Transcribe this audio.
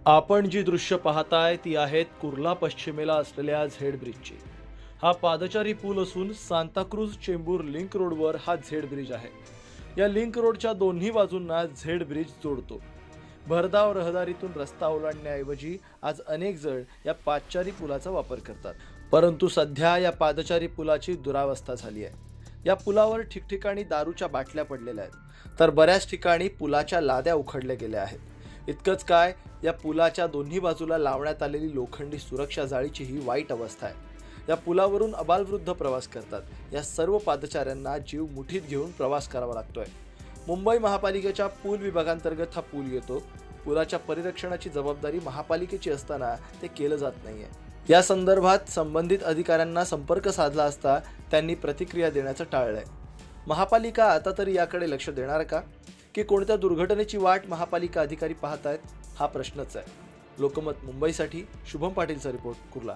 आपण जी दृश्य पाहताय ती आहेत कुर्ला पश्चिमेला असलेल्या झेड ब्रिजची. हा पादचारी पूल असून सांताक्रूज चेंबूर लिंक रोडवर हा झेड ब्रिज आहे. या लिंक रोडच्या दोन्ही बाजूंना झेड ब्रिज जोडतो. भरधाव रहदारीतून रस्ता ओलांडण्याऐवजी आज अनेक जण या पादचारी पुलाचा वापर करतात. परंतु सध्या या पादचारी पुलाची दुरावस्था झाली आहे. या पुलावर ठिकठिकाणी दारूच्या बाटल्या पडलेल्या आहेत, तर बऱ्याच ठिकाणी पुलाच्या लाद्या उखडल्या गेल्या आहेत. इतकंच काय, या पुलाच्या दोन्ही बाजूला लावण्यात आलेली लोखंडी सुरक्षा जाळीची ही वाईट अवस्था आहे. या पुलावरून अबालवृद्ध प्रवास करतात. या सर्व पादचाऱ्यांना जीव मुठीत घेऊन प्रवास करावा लागतोय. मुंबई महापालिकेच्या पूल विभागांतर्गत हा पूल येतो. पुलाच्या परिरक्षणाची जबाबदारी महापालिकेची असताना ते केलं जात नाहीये. या संदर्भात संबंधित अधिकाऱ्यांना संपर्क साधला असता त्यांनी प्रतिक्रिया देण्याचं टाळलंय. महापालिका आता तरी याकडे लक्ष देणार का, की कोणत्या दुर्घटनेची वाट महापालिका अधिकारी पाहत आहेत, हा प्रश्नच आहे. लोकमत मुंबईसाठी शुभम पाटीलचा रिपोर्ट, कुर्ला.